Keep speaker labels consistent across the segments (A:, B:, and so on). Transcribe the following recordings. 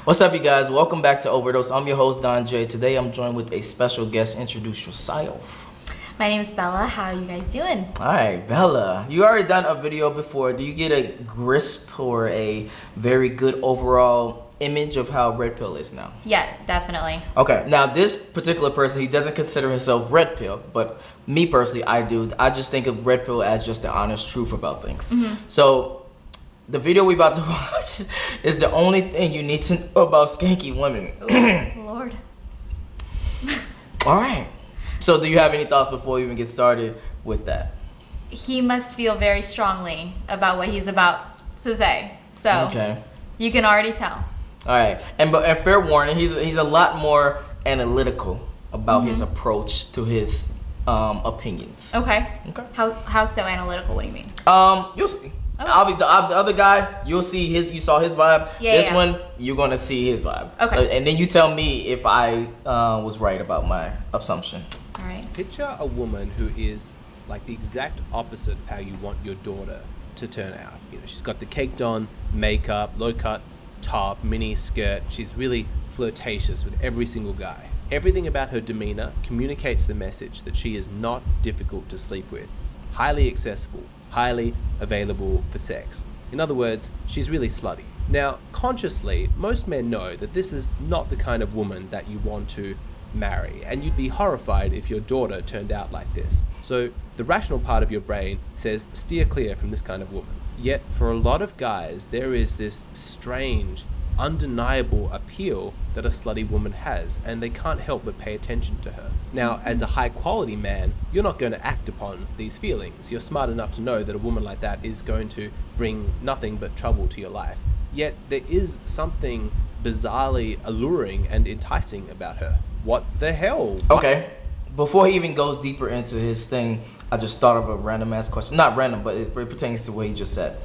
A: What's up, you guys? Welcome back to Overdose. I'm your host, Don Jaye. Today I'm joined with a special guest. Introduce yourself.
B: My name is Bella. How are you guys doing?
A: All right, Bella. You already done a video before. Do you get a grasp or a very good overall image of how Red Pill is now?
B: Yeah, definitely.
A: Okay, now this particular person, he doesn't consider himself Red Pill, but me personally, I do. I just think of Red Pill as just the honest truth about things. So the video we about to watch is the only thing you need to know about skanky women.
B: Ooh, Lord.
A: All right. So do you have any thoughts before we even get started with that?
B: He must feel very strongly about what he's about to say. So
A: Okay.
B: you can already tell.
A: All right. And fair warning, he's a lot more analytical about his approach to his opinions.
B: Okay.
A: Okay.
B: How so analytical? What do you mean?
A: You'll see.
B: Okay.
A: The other guy, you'll see you saw his vibe.
B: Yeah,
A: this
B: yeah.
A: one, you're gonna see his vibe.
B: Okay.
A: So, and then you tell me if I was right about my assumption.
B: All right.
C: Picture a woman who is like the exact opposite of how you want your daughter to turn out. You know, she's got the caked on makeup, low cut top, mini skirt. She's really flirtatious with every single guy. Everything about her demeanor communicates the message that she is not difficult to sleep with, highly accessible, highly available for sex. In other words, she's really slutty. Now, consciously, most men know that this is not the kind of woman that you want to marry, and you'd be horrified if your daughter turned out like this. So the rational part of your brain says steer clear from this kind of woman. Yet for a lot of guys, there is this strange, undeniable appeal that a slutty woman has, and they can't help but pay attention to her. Now, as a high quality man, you're not going to act upon these feelings. You're smart enough to know that a woman like that is going to bring nothing but trouble to your life. Yet there is something bizarrely alluring and enticing about her. What the hell?
A: Okay. Before he even goes deeper into his thing, I just thought of a random ass question. Not random, but it pertains to what he just said.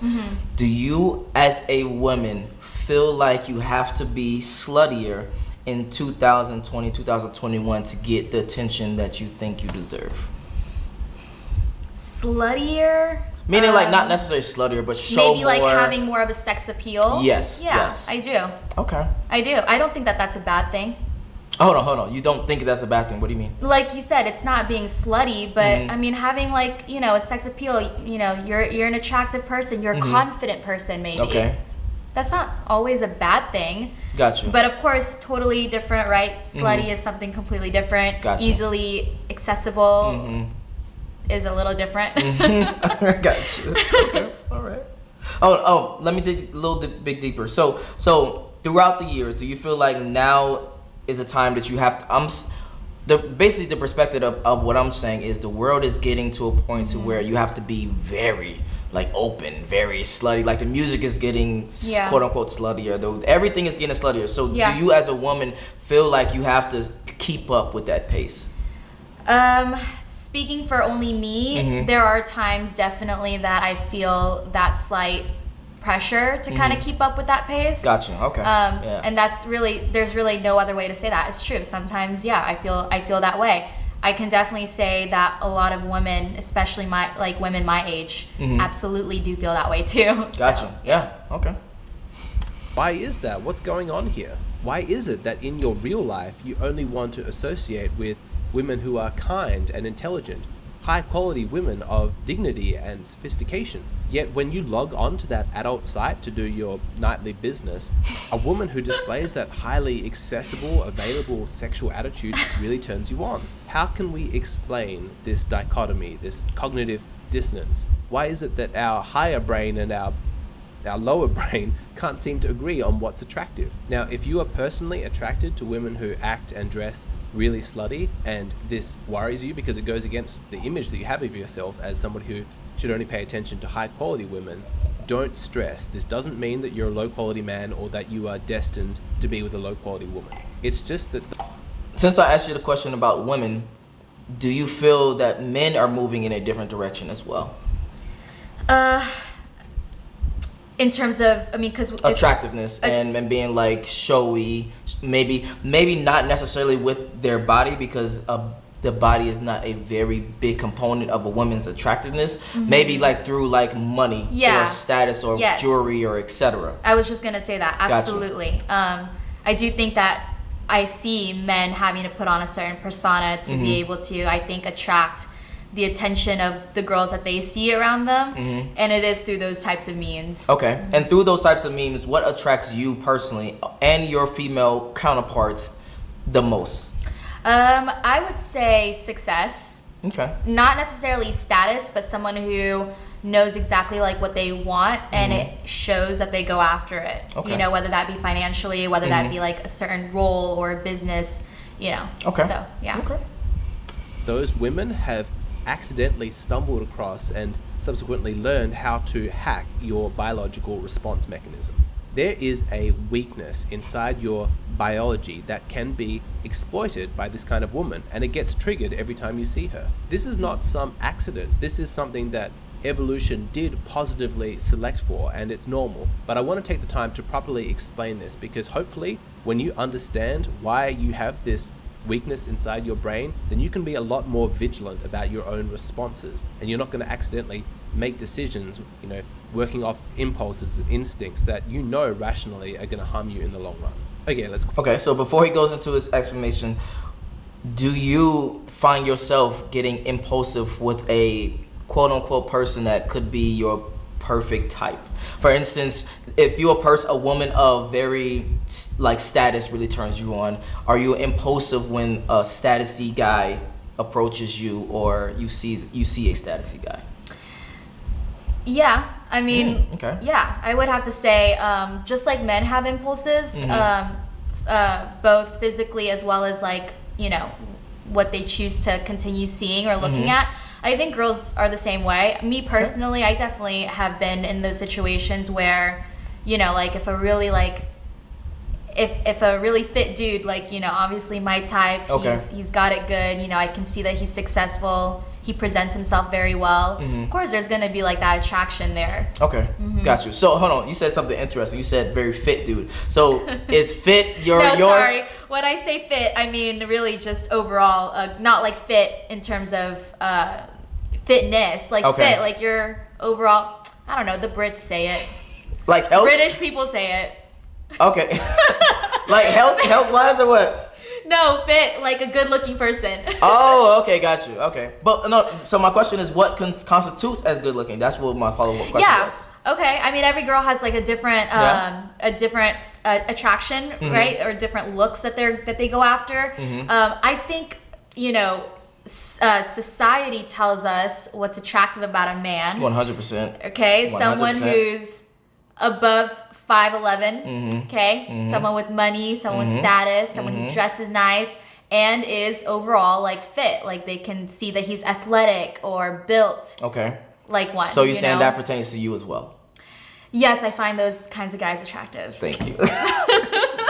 A: Do you, as a woman, feel like you have to be sluttier in 2020, 2021 to get the attention that you think you deserve?
B: Sluttier?
A: Meaning like not necessarily sluttier, but show
B: Maybe
A: more...
B: like having more of a sex appeal?
A: Yes,
B: Yeah,
A: yes.
B: I do.
A: Okay.
B: I do. I don't think that that's a bad thing.
A: Hold on. You don't think that's a bad thing? What do you mean?
B: Like you said, it's not being slutty, but I mean having like, you know, a sex appeal, you know, you're an attractive person, you're a confident person maybe.
A: Okay.
B: That's not always a bad thing.
A: Got you.
B: But of course, totally different, right? Slutty is something completely different.
A: Gotcha.
B: Easily accessible is a little different.
A: Got you. Okay. All right. Oh, let me dig a little bit deeper. So throughout the years, do you feel like now is a time that you have to basically the perspective of what I'm saying is the world is getting to a point to where you have to be very like open, very slutty. Like the music is getting quote unquote sluttier. Though everything is getting sluttier. So do you as a woman feel like you have to keep up with that pace?
B: Speaking for only me, there are times definitely that I feel that slight pressure to kind of keep up with that pace.
A: Gotcha. Okay.
B: And that's really, there's really no other way to say that. It's true. Sometimes, I feel that way. I can definitely say that a lot of women, especially women my age, absolutely do feel that way too.
A: Gotcha.
B: So.
A: Yeah. Okay.
C: Why is that? What's going on here? Why is it that in your real life you only want to associate with women who are kind and intelligent, high quality women of dignity and sophistication? Yet when you log on to that adult site to do your nightly business, a woman who displays that highly accessible, available sexual attitude really turns you on. How can we explain this dichotomy, this cognitive dissonance? Why is it that our higher brain and our lower brain can't seem to agree on what's attractive? Now, if you are personally attracted to women who act and dress really slutty, and this worries you because it goes against the image that you have of yourself as someone who should only pay attention to high quality women, don't stress. This doesn't mean that you're a low quality man or that you are destined to be with a low quality woman. It's just that...
A: Since I asked you the question about women, do you feel that men are moving in a different direction as well?
B: In terms of, I mean, because
A: attractiveness and being like showy, maybe not necessarily with their body, because the body is not a very big component of a woman's attractiveness. Maybe like through like money or status or jewelry or etc.
B: I was just gonna say that. Absolutely.
A: Gotcha.
B: I do think that I see men having to put on a certain persona to be able to, I think, attract the attention of the girls that they see around them, and it is through those types of means.
A: Okay, and through those types of memes, what attracts you personally and your female counterparts the most?
B: I would say success.
A: Okay.
B: Not necessarily status, but someone who knows exactly like what they want, and it shows that they go after it.
A: Okay.
B: You know, whether that be financially, whether that be like a certain role or a business, you know.
A: Okay.
B: So, yeah.
A: Okay.
C: Those women have accidentally stumbled across and subsequently learned how to hack your biological response mechanisms. There is a weakness inside your biology that can be exploited by this kind of woman, and it gets triggered every time you see her. This is not some accident. This is something that evolution did positively select for, and it's normal. But I want to take the time to properly explain this, because hopefully when you understand why you have this weakness inside your brain, then you can be a lot more vigilant about your own responses, and you're not going to accidentally make decisions, you know, working off impulses and instincts that you know rationally are going to harm you in the long run. Okay,
A: so before he goes into his explanation, do you find yourself getting impulsive with a quote-unquote person that could be your perfect type? For instance, if you're a woman of very like status really turns you on, are you impulsive when a statusy guy approaches you, or you see a statusy guy?
B: Yeah, I mean,
A: okay.
B: Yeah, I would have to say, just like men have impulses, both physically as well as like, you know, what they choose to continue seeing or looking at. I think girls are the same way. Me personally, I definitely have been in those situations where, you know, like if a really like, if a really fit dude, like, you know, obviously my type, he's got it good, you know, I can see that he's successful, he presents himself very well. Of course, there's going to be like that attraction there.
A: Okay, got you. So hold on, you said something interesting. You said very fit dude. So is fit your?
B: Sorry. When I say fit, I mean really just overall, not like fit in terms of fitness, like fit, like your overall. I don't know. The Brits say it.
A: Like health.
B: British people say it.
A: Okay. Like health wise or what?
B: No, fit, like a good-looking person.
A: Oh, okay, got you. Okay, but no. So my question is, what constitutes as good-looking? That's what my follow-up question was.
B: Okay. I mean, every girl has like a different, attraction, right, or different looks that they go after. I think, you know, society tells us what's attractive about a man.
A: 100%.
B: Okay,
A: 100%.
B: Someone who's above 5'11", okay? Someone with money, someone with status, someone who dresses nice and is overall like fit. Like they can see that he's athletic or built.
A: Okay.
B: Like one.
A: So you're saying that pertains to you as well?
B: Yes, I find those kinds of guys attractive.
A: Thank you.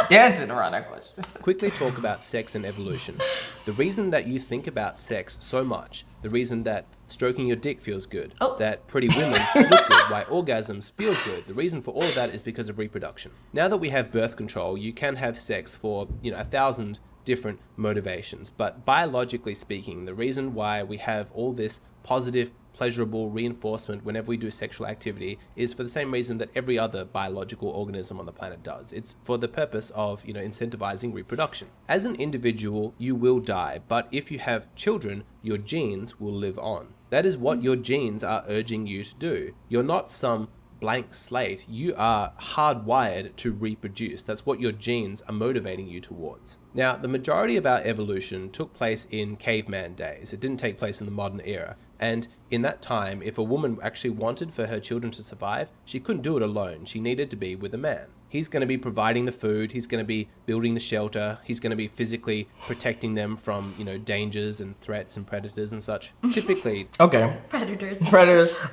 A: Dancing around that question.
C: Quickly talk about sex and evolution. The reason that you think about sex so much, the reason that stroking your dick feels good, that pretty women look good, why orgasms feel good, the reason for all of that is because of reproduction. Now that we have birth control, you can have sex for, 1,000 different motivations. But biologically speaking, the reason why we have all this positive, pleasurable reinforcement whenever we do sexual activity is for the same reason that every other biological organism on the planet does. It's for the purpose of, incentivizing reproduction. As an individual, you will die, but if you have children, your genes will live on. That is what your genes are urging you to do. You're not some blank slate. You are hardwired to reproduce. That's what your genes are motivating you towards. Now, the majority of our evolution took place in caveman days. It didn't take place in the modern era. And in that time, if a woman actually wanted for her children to survive, she couldn't do it alone. She needed to be with a man. He's going to be providing the food. He's going to be building the shelter. He's going to be physically protecting them from, dangers and threats and predators and such. Typically.
A: Okay.
B: Predators.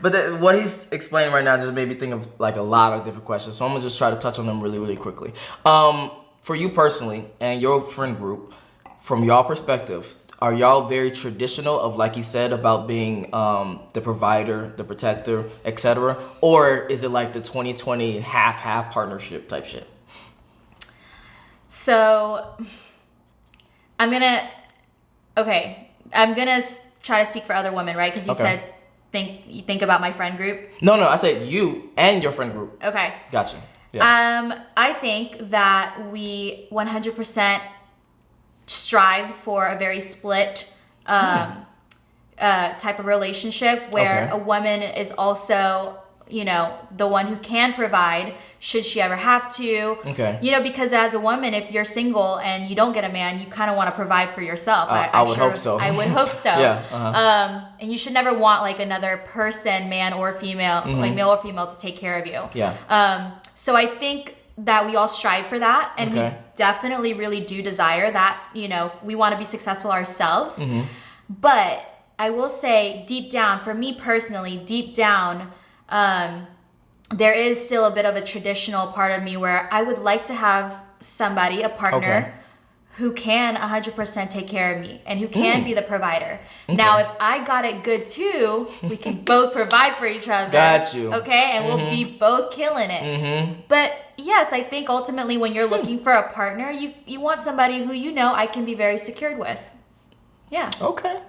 A: But what he's explaining right now just made me think of like a lot of different questions. So I'm going to just try to touch on them really, really quickly. For you personally and your friend group, from y'all perspective, are y'all very traditional of, like he said, about being the provider, the protector, etc.? Or is it like the 2020 half-half partnership type shit?
B: So, I'm going to try to speak for other women, right? Because you said you think about my friend group.
A: No, I said you and your friend group.
B: Okay.
A: Gotcha. Yeah.
B: I think that we 100% strive for a very split type of relationship where
A: Okay.
B: a woman is also, the one who can provide should she ever have to.
A: Okay.
B: Because as a woman, if you're single and you don't get a man, you kind of want to provide for yourself.
A: I would hope so.
B: I would hope so.
A: Yeah. Uh-huh.
B: And you should never want like another person, man or female, like male or female, to take care of you.
A: Yeah.
B: So I think that we all strive for that, and we
A: Okay.
B: definitely really do desire that, we want to be successful ourselves.
A: Mm-hmm.
B: But I will say deep down, for me personally, deep down, there is still a bit of a traditional part of me where I would like to have somebody, a partner,
A: Okay.
B: who can 100% take care of me and who can be the provider. Now, if I got it good too, we can both provide for each other.
A: Got you.
B: Okay? And we'll be both killing it.
A: Mm-hmm.
B: But yes, I think ultimately when you're looking for a partner, you want somebody who I can be very secured with. Yeah.
A: Okay.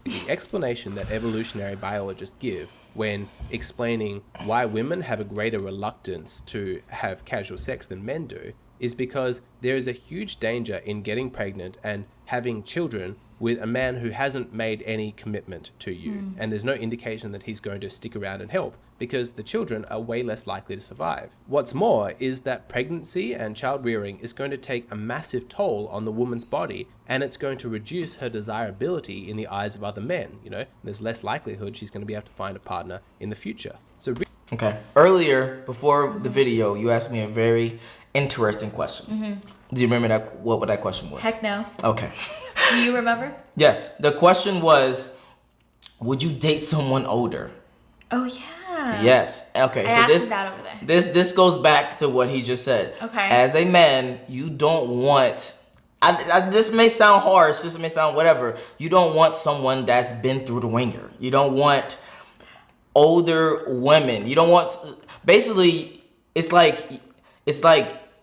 C: The explanation that evolutionary biologists give when explaining why women have a greater reluctance to have casual sex than men do is because there is a huge danger in getting pregnant and having children with a man who hasn't made any commitment to you. And there's no indication that he's going to stick around and help, because the children are way less likely to survive. What's more is that pregnancy and child rearing is going to take a massive toll on the woman's body, and it's going to reduce her desirability in the eyes of other men. There's less likelihood she's going to be able to find a partner in the future. So
A: Okay. Earlier, before the video, you asked me a very interesting question. Do you remember what that question was?
B: Heck no.
A: Okay.
B: Do you remember?
A: Yes. The question was, would you date someone older?
B: Oh, yeah.
A: Yes. Okay.
B: I
A: So
B: asked
A: this
B: him that over there.
A: this goes back to what he just said.
B: Okay.
A: As a man, you don't want. This may sound harsh. This may sound whatever. You don't want someone that's been through the ringer. You don't want older women. You don't want. Basically, it's like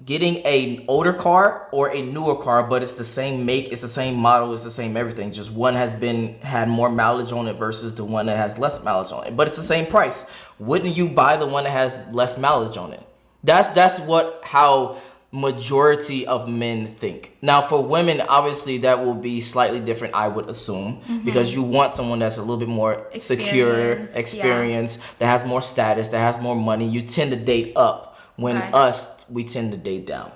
A: getting an older car or a newer car, but it's the same make, it's the same model, it's the same everything. Just one has had more mileage on it versus the one that has less mileage on it, but it's the same price. Wouldn't you buy the one that has less mileage on it? That's how majority of men think. Now for women, obviously that will be slightly different, I would assume, because you want someone that's a little bit more secure, experienced, that has more status, that has more money. You tend to date up. When we tend to date down.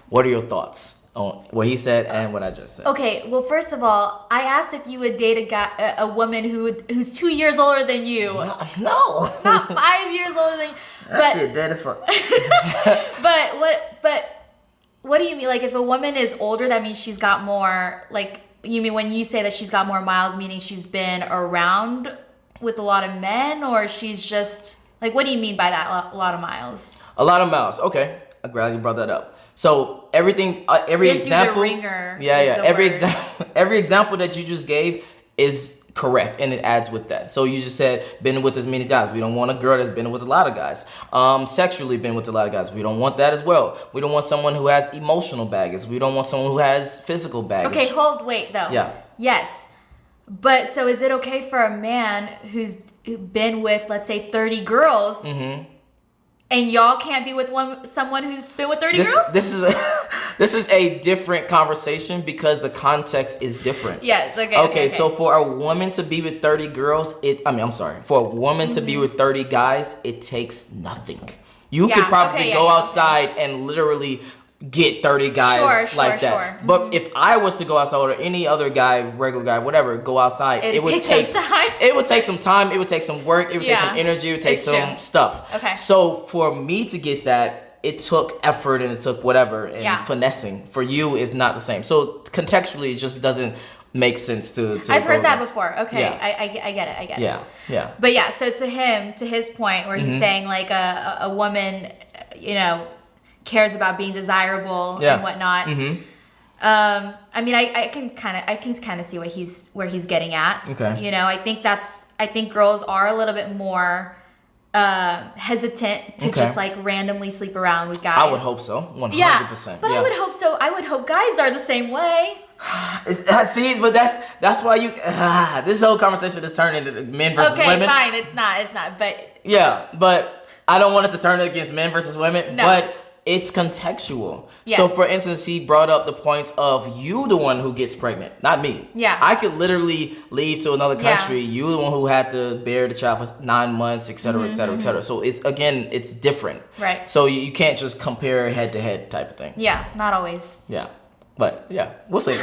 A: What are your thoughts on what he said and what I just said?
B: Okay, well, first of all, I asked if you would date a woman who's 2 years older than you.
A: No.
B: Not 5 years older than you.
A: That shit dead as fuck.
B: But what do you mean? Like, if a woman is older, that means she's got more, like, you mean when you say that she's got more miles, meaning she's been around with a lot of men, or she's just, like, what do you mean by that, a lot of miles?
A: A lot of miles. Okay, I'm glad you brought that up. So everything, every example, every example that you just gave is correct, and it adds with that. So you just said been with as many guys. We don't want a girl that's been with a lot of guys. Sexually been with a lot of guys. We don't want that as well. We don't want someone who has emotional baggage. We don't want someone who has physical baggage.
B: Okay, wait though.
A: Yeah.
B: Yes, but so is it okay for a man who's been with, let's say, 30 girls? And y'all can't be with someone who's been with 30 girls?
A: This is a different conversation because the context is different.
B: Yes, okay.
A: Okay, so for a woman to be with 30 girls, for a woman to be with 30 guys, it takes nothing. You could probably go outside and literally get 30 guys like that. Sure. But if I was to go outside, or any other guy, regular guy, whatever, go outside, it would take some time. It would take some time. It would take some work. It would take some energy. It would take some stuff. Okay. So for me to get that, it took effort and it took whatever and finessing. For you, is not the same. So contextually, it just doesn't make sense to
B: I've heard that before. Okay, yeah. I get it. I get it.
A: Yeah.
B: But yeah, so to his point, where he's saying like a woman, cares about being desirable and whatnot. I mean, I can kind of see where he's getting at.
A: Okay.
B: I think girls are a little bit more hesitant to just like randomly sleep around with guys.
A: I would hope so, 100%.
B: Yeah, but I would hope so. I would hope guys are the same way.
A: See, but that's why this whole conversation is turning into men versus women.
B: Okay, fine. It's not. But
A: yeah, but I don't want it to turn it against men versus women, but it's contextual. Yeah. So, for instance, he brought up the points of you, the one who gets pregnant, not me.
B: Yeah.
A: I could literally leave to another country. Yeah. You, the one who had to bear the child for 9 months, et cetera, et cetera, et cetera. So, it's different.
B: Right.
A: So, you can't just compare head to head type of thing.
B: Yeah, not always.
A: Yeah. But, yeah, we'll say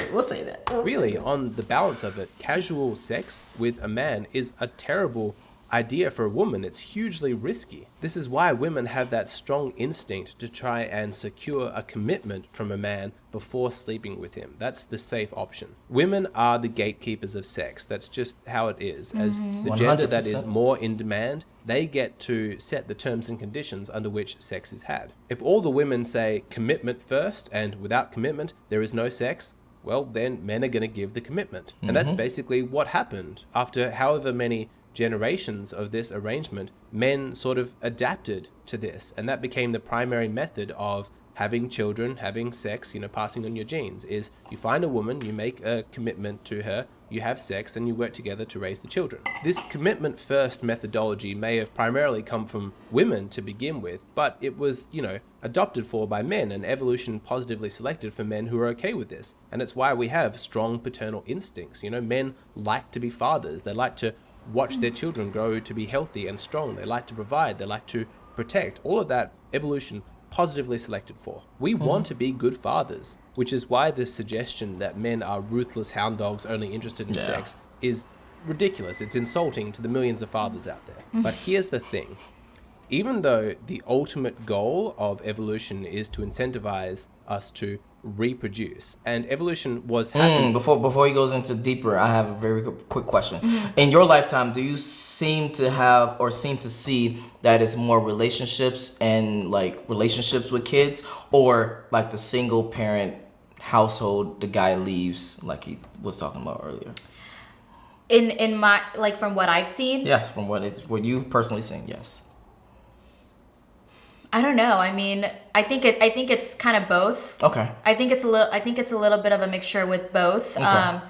A: that.
C: Really, on the balance of it, casual sex with a man is a terrible idea for a woman. It's hugely risky. This is why women have that strong instinct to try and secure a commitment from a man before sleeping with him. That's the safe option. Women are the gatekeepers of sex. That's just how it is. As the gender
A: 100%.
C: that is more in demand, they get to set the terms and conditions under which sex is had. If all the women say commitment first, and without commitment there is no sex, well, then men are going to give the commitment. And that's basically what happened. After however many generations of this arrangement, men sort of adapted to this, and that became the primary method of having children, having sex, passing on your genes. Is you find a woman, you make a commitment to her, you have sex, and you work together to raise the children. This commitment first methodology may have primarily come from women to begin with, but it was, adopted for by men, and evolution positively selected for men who are okay with this. And it's why we have strong paternal instincts. Men like to be fathers. They like to watch their children grow to be healthy and strong. They like to provide. They like to protect. All of that evolution positively selected for. We want to be good fathers, which is why the suggestion that men are ruthless hound dogs only interested in sex is ridiculous. It's insulting to the millions of fathers out there. But here's the thing. Even though the ultimate goal of evolution is to incentivize us to reproduce, and evolution was happening.
A: Before he goes into deeper, I have a very quick question. In your lifetime, do you seem to see that it's more relationships and like relationships with kids, or like the single parent household the guy leaves, like he was talking about earlier?
B: In my, like, from what I've seen?
A: Yes, from what you personally seen, yes.
B: I don't know. I mean, I think it's kind of both.
A: Okay.
B: I think it's a little bit of a mixture with both.
A: Okay.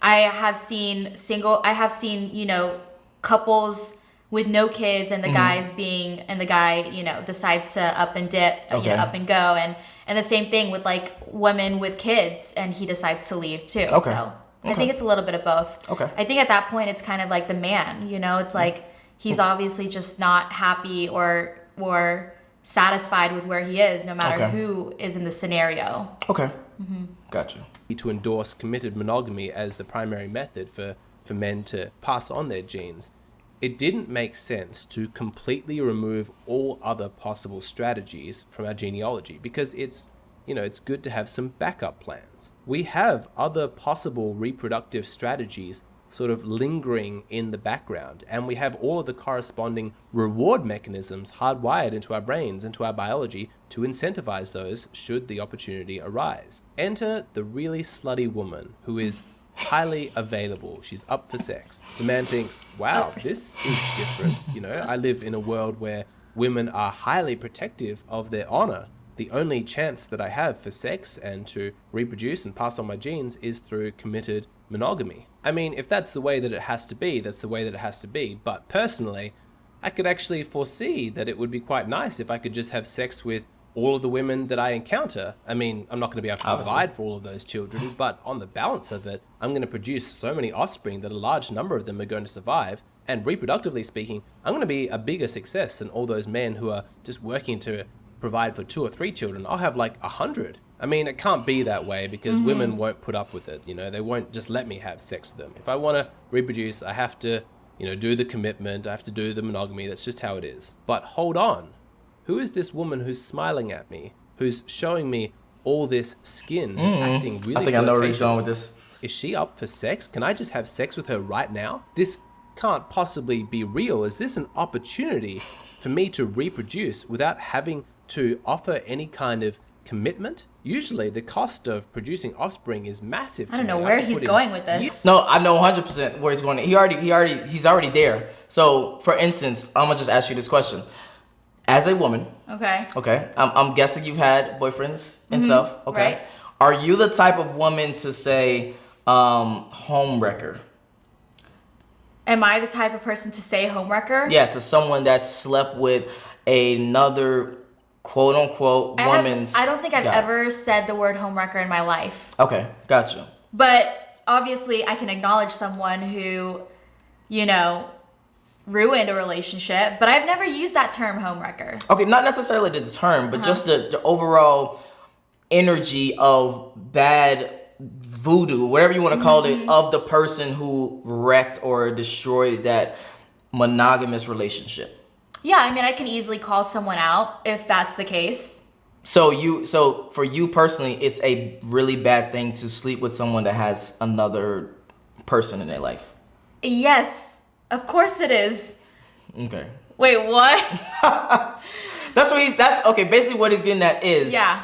B: I have seen couples with no kids, and the guy decides to up and dip, up and go, and the same thing with like women with kids, and he decides to leave too.
A: Okay.
B: So I think it's a little bit of both.
A: Okay.
B: I think at that point it's kind of like the man, it's like he's obviously just not happy or satisfied with where he is, no matter who is in the scenario.
A: Okay. Gotcha.
C: To endorse committed monogamy as the primary method for men to pass on their genes, it didn't make sense to completely remove all other possible strategies from our genealogy, because it's good to have some backup plans. We have other possible reproductive strategies sort of lingering in the background, and we have all of the corresponding reward mechanisms hardwired into our brains, into our biology, to incentivize those should the opportunity arise. Enter the really slutty woman who is highly available. She's up for sex. The man thinks, wow, this is different. I live in a world where women are highly protective of their honor. The only chance that I have for sex and to reproduce and pass on my genes is through committed monogamy. I mean, if that's the way that it has to be, that's the way that it has to be. But personally, I could actually foresee that it would be quite nice if I could just have sex with all of the women that I encounter. I mean, I'm not going to be able to provide for all of those children, but on the balance of it, I'm going to produce so many offspring that a large number of them are going to survive. And reproductively speaking, I'm going to be a bigger success than all those men who are just working to provide for 2 or 3 children. I'll have like 100. I mean, it can't be that way, because women won't put up with it. They won't just let me have sex with them. If I want to reproduce, I have to, do the commitment. I have to do the monogamy. That's just how it is. But hold on. Who is this woman who's smiling at me, who's showing me all this skin, who's acting really
A: I think I know where he's going with this.
C: Is she up for sex? Can I just have sex with her right now? This can't possibly be real. Is this an opportunity for me to reproduce without having to offer any kind of commitment? Usually the cost of producing offspring is massive.
B: I don't know where he's going with this.
A: No, I know 100% where he's going. He's already there. So, for instance, I'm gonna just ask you this question: as a woman, okay, I'm guessing you've had boyfriends and stuff. Okay,
B: right.
A: Are you the type of woman to say homewrecker?
B: Am I the type of person to say homewrecker?
A: Yeah, to someone that slept with another quote unquote woman's.
B: I don't think I've
A: guy.
B: ever said the word homewrecker in my life.
A: Okay, gotcha.
B: But obviously, I can acknowledge someone who, you know, ruined a relationship. But I've never used that term homewrecker.
A: Okay, not necessarily the term, but just the overall energy of bad voodoo, whatever you want to call it, of the person who wrecked or destroyed that monogamous relationship.
B: Yeah, I mean, I can easily call someone out if that's the case.
A: So for you personally, it's a really bad thing to sleep with someone that has another person in their life.
B: Yes, of course it is.
A: Okay.
B: Wait, what?
A: That's okay. Basically, what he's getting at is,
B: Yeah.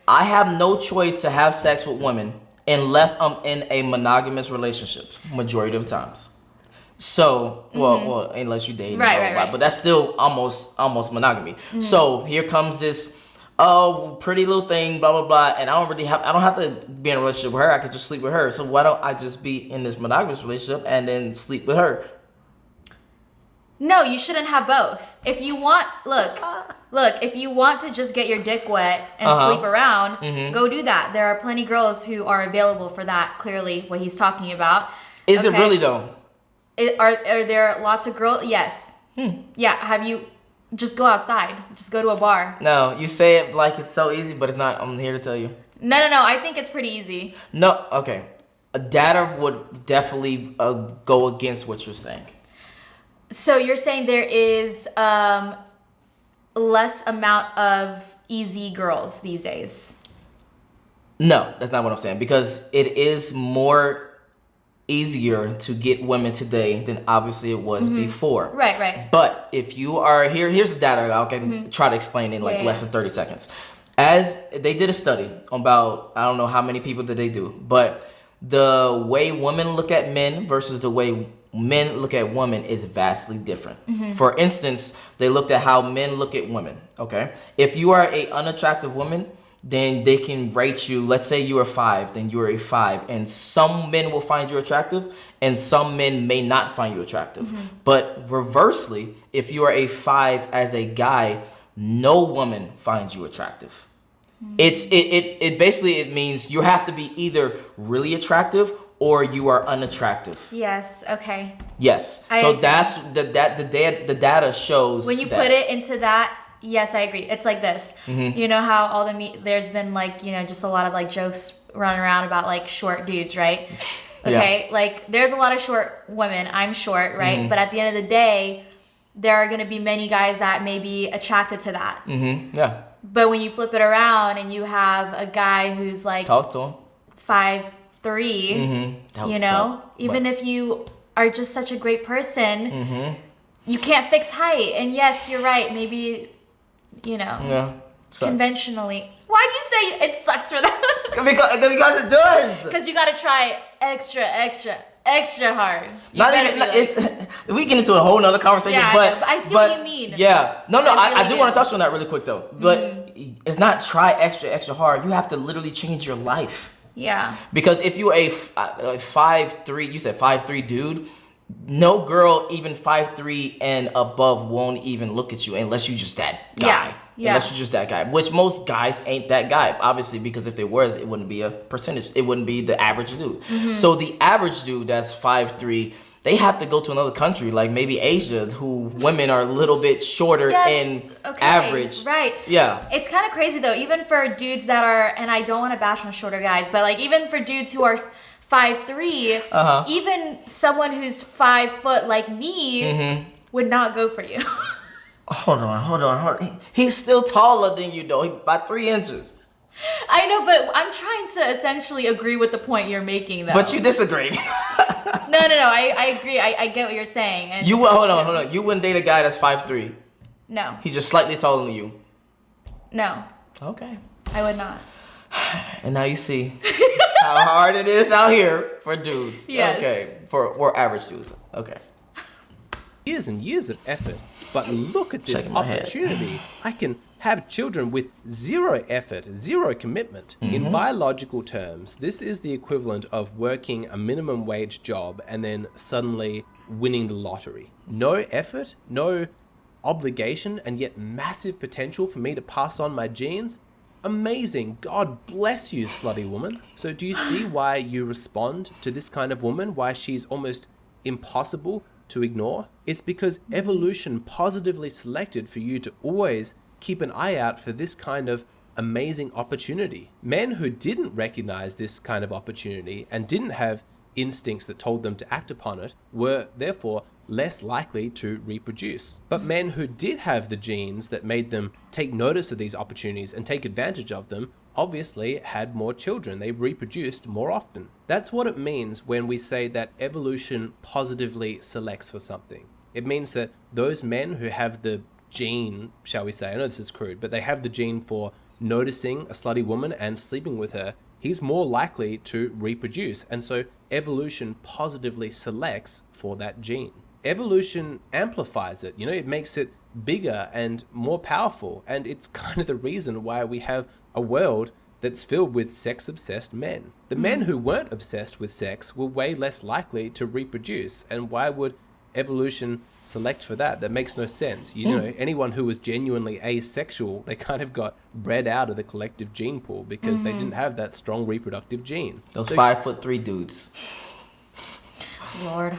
A: I have no choice to have sex with women unless I'm in a monogamous relationship, majority of the times. So, well, unless you date,
B: Right.
A: but that's still almost monogamy. So here comes this pretty little thing, blah blah blah, and I don't have to be in a relationship with her. I could just sleep with her. So why don't I just be in this monogamous relationship and then sleep with her?
B: No, you shouldn't have both. If you want, look, if you want to just get your dick wet and sleep around, go do that. There are plenty of girls who are available for that, clearly, what he's talking about.
A: Is it really though?
B: Are there lots of girls? Yes. Yeah, have you, just go outside. Just go to a bar.
A: No, you say it like it's so easy, but it's not. I'm here to tell you.
B: No, I think it's pretty easy.
A: No, okay. Data would definitely go against what you're saying.
B: So you're saying there is less amount of easy girls these days?
A: No, that's not what I'm saying. Because it is more easier to get women today than obviously it was before.
B: Right.
A: But if you are here's the data. I can try to explain in less than 30 seconds. As they did a study about, I don't know how many people did they do, but the way women look at men versus the way men look at women is vastly different. For instance, they looked at how men look at women. Okay, if you are a unattractive woman, then they can rate you. Let's say you are 5, then you're a 5, and some men will find you attractive, and some men may not find you attractive. But reversely, if you are a 5 as a guy, no woman finds you attractive. It basically means you have to be either really attractive or you are unattractive.
B: Yes. Okay.
A: Yes.
B: I
A: So
B: agree.
A: that's the data shows
B: When you
A: that.
B: put it into that, yes, I agree. It's like this. You know how all there's been just a lot of jokes running around about short dudes, right? Okay, there's a lot of short women. I'm short, right? But at the end of the day, there are going to be many guys that may be attracted to that.
A: Yeah.
B: But when you flip it around and you have a guy who's
A: Talk to him.
B: 5'3",
A: That would
B: you know,
A: suck,
B: even
A: but-
B: if you are just such a great person, you can't fix height. And yes, you're right. Maybe,
A: Yeah. Sucks.
B: conventionally. Why do you say it sucks for that?
A: because it does.
B: Because you got to try extra hard. You
A: Not
B: better
A: even.
B: be
A: It's we get into a whole nother conversation.
B: Yeah, I
A: but
B: know, but I see what you mean.
A: Yeah. No.
B: I
A: I
B: really
A: do
B: do.
A: want to touch on that really quick though. But it's not try extra hard. You have to literally change your life.
B: Yeah.
A: Because if you're a 5'3", you said 5'3" dude, no girl even 5'3" and above won't even look at you unless you just that guy.
B: Yeah.
A: Unless you're just that guy, which most guys ain't that guy, obviously, because if they was, it wouldn't be a percentage. It wouldn't be the average dude. So the average dude that's 5'3", they have to go to another country, like maybe Asia, who women are a little bit shorter in average.
B: Right.
A: Yeah.
B: It's kind of crazy though, even for dudes that are, and I don't want to bash on shorter guys, but even for dudes who are 5'3", even someone who's 5 foot like me would not go for you.
A: Hold on. He's still taller than you though, by 3 inches.
B: I know, but I'm trying to essentially agree with the point you're making though.
A: But you disagree.
B: No, I agree. I get what you're saying. And
A: You hold on. You wouldn't date a guy that's 5'3".
B: No.
A: He's just slightly taller than you.
B: No.
A: Okay.
B: I would not.
A: And now you see how hard it is out here for dudes.
B: Yes.
A: Okay. For average dudes. Okay.
C: Years and years of effort, but look at this
A: Shaking my head.
C: opportunity. I can have children with zero effort, zero commitment. In biological terms, this is the equivalent of working a minimum wage job and then suddenly winning the lottery. No effort, no obligation and yet massive potential for me to pass on my genes, amazing. God bless you, slutty woman. So do you see why you respond to this kind of woman? Why she's almost impossible to ignore? It's because evolution positively selected for you to always keep an eye out for this kind of amazing opportunity. Men who didn't recognize this kind of opportunity and didn't have instincts that told them to act upon it were therefore less likely to reproduce. But men who did have the genes that made them take notice of these opportunities and take advantage of them obviously had more children. They reproduced more often. That's what it means when we say that evolution positively selects for something. It means that those men who have the gene, shall we say, I know this is crude, but they have the gene for noticing a slutty woman and sleeping with her, he's more likely to reproduce. And so evolution positively selects for that gene. Evolution amplifies it, it makes it bigger and more powerful. And it's kind of the reason why we have a world that's filled with sex-obsessed men. The men who weren't obsessed with sex were way less likely to reproduce. And why would evolution select for that? That makes no sense. Anyone who was genuinely asexual, they kind of got bred out of the collective gene pool because they didn't have that strong reproductive gene.
A: Those 5'3" dudes.
B: Lord.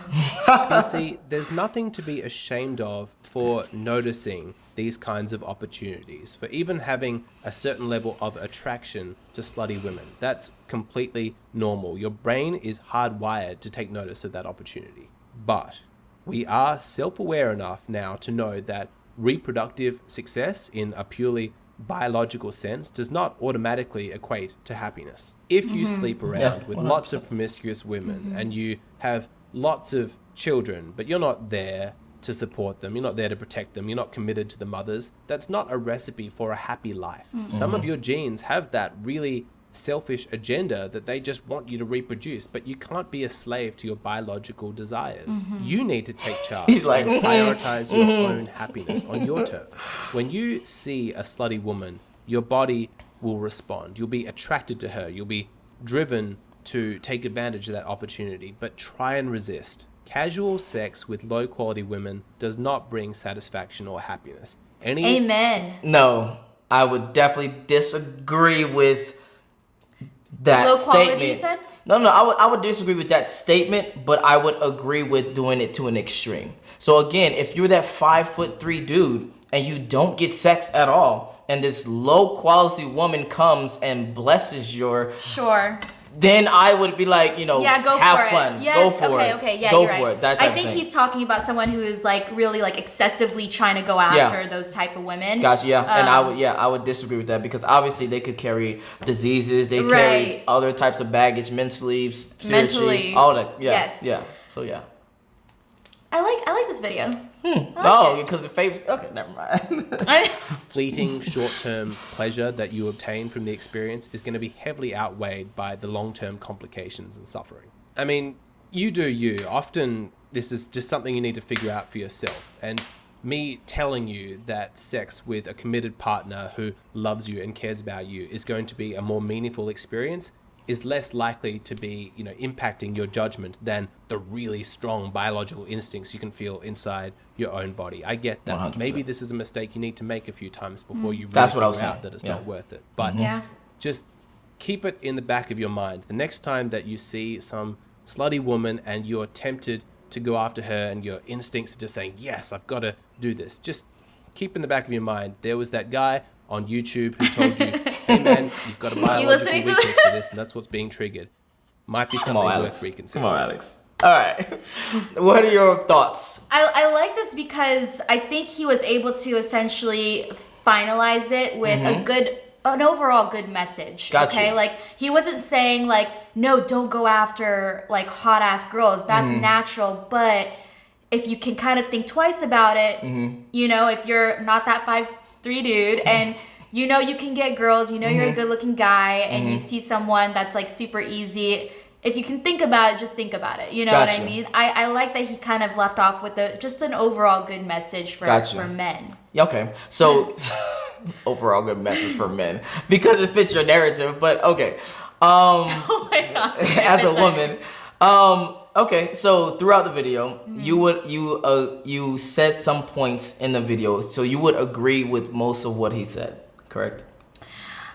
C: You see, there's nothing to be ashamed of for noticing these kinds of opportunities, for even having a certain level of attraction to slutty women. That's completely normal. Your brain is hardwired to take notice of that opportunity. But we are self-aware enough now to know that reproductive success in a purely biological sense does not automatically equate to happiness. If you sleep around with
A: 100%.
C: lots of promiscuous women and you have lots of children, but you're not there to support them, you're not there to protect them, you're not committed to the mothers, that's not a recipe for a happy life. Some of your genes have that really selfish agenda that they just want you to reproduce, but you can't be a slave to your biological desires. You need to take charge and prioritize your own happiness on your terms. When you see a slutty woman, your body will respond. You'll be attracted to her. You'll be driven to take advantage of that opportunity, but try and resist. Casual sex with low quality women does not bring satisfaction or happiness.
B: Amen.
A: No, I would definitely disagree with that
B: Low
A: statement.
B: quality, you said?
A: No, I would disagree with that statement, but I would agree with doing it to an extreme. So again, if you're that 5'3" dude and you don't get sex at all, and this low quality woman comes and blesses your,
B: Sure.
A: then I would be like,
B: Yeah, go
A: have
B: for it.
A: fun.
B: Yes,
A: Go for
B: okay,
A: it.
B: okay, yeah,
A: go
B: you're
A: for
B: right.
A: it. That type
B: I think
A: of thing.
B: he's talking about someone who is really excessively trying to go after those type of women.
A: Gotcha, yeah. And I would disagree with that because obviously they could carry diseases, they carry other types of baggage mentally, spiritually, all that. Yeah.
B: Yes.
A: Yeah. So yeah.
B: I like this video.
A: Because it favors. Okay, never mind.
C: Fleeting short-term pleasure that you obtain from the experience is going to be heavily outweighed by the long-term complications and suffering. I mean, you do you. Often this is just something you need to figure out for yourself. And me telling you that sex with a committed partner who loves you and cares about you is going to be a more meaningful experience is less likely to be, impacting your judgment than the really strong biological instincts you can feel inside your own body. I get that.
A: 100%.
C: Maybe this is a mistake you need to make a few times before you really
A: That's what I was
C: figure out
A: saying.
C: that it's
A: Yeah.
C: not worth it. But just keep it in the back of your mind. The next time that you see some slutty woman and you're tempted to go after her and your instincts are just saying, yes, I've got to do this, just keep in the back of your mind, there was that guy on YouTube who told you, hey man, you've got a biological weakness for this, and that's what's being triggered. Might be something worth reconsidering.
A: Come on, Alex. All right. What are your thoughts?
B: I like this because I think he was able to essentially finalize it with an overall good message.
A: Gotcha.
B: Okay, like he wasn't saying no, don't go after hot ass girls. That's natural, but if you can kind of think twice about it, if you're not that 5'3" dude and you can get girls, you're a good looking guy and you see someone that's super easy, if you can think about it, just think about it. You know what I mean? I like that he kind of left off with just an overall good message for men.
A: Yeah, okay. So overall good message for men because it fits your narrative, but okay.
B: Oh my God.
A: As a woman, Okay, so throughout the video, you said some points in the video, so you would agree with most of what he said, correct?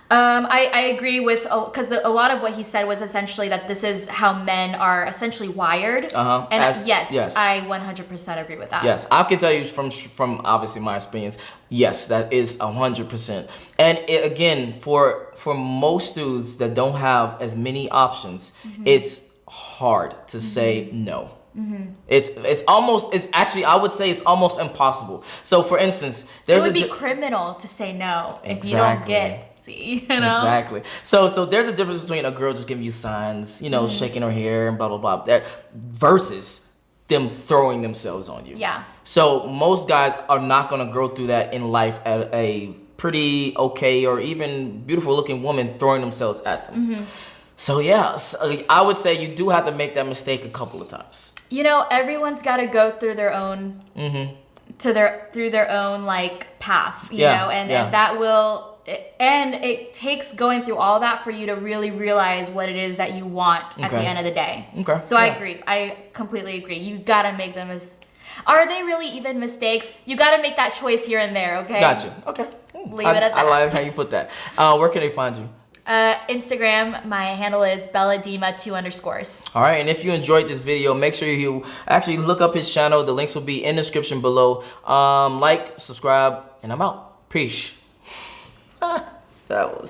B: I agree with, because a lot of what he said was essentially that this is how men are essentially wired. And yes, I 100% agree with that.
A: Yes, I can tell you from obviously my experience, yes, that is 100%. And again, for most dudes that don't have as many options, it's hard to say no. It's actually, I would say it's almost impossible. So for instance,
B: it would be criminal to say no if you don't get. You know?
A: Exactly. So there's a difference between a girl just giving you signs, shaking her hair and blah blah blah, that versus them throwing themselves on you.
B: Yeah.
A: So most guys are not gonna go through that in life at a pretty okay or even beautiful looking woman throwing themselves at them. So yeah, I would say you do have to make that mistake a couple of times.
B: Everyone's got to go through their own through their own like path, you know, and that will. And it takes going through all that for you to really realize what it is that you want at the end of the day. Okay. So I agree. I completely agree. You gotta make them are they really even mistakes? You gotta make that choice here and there, okay?
A: Gotcha. Okay.
B: Leave it at that.
A: I like how you put that. Where can they find you?
B: Instagram, my handle is belladima2_.
A: All right, and if you enjoyed this video, make sure you actually look up his channel. The links will be in the description below. Like, subscribe, and I'm out. Peace. That was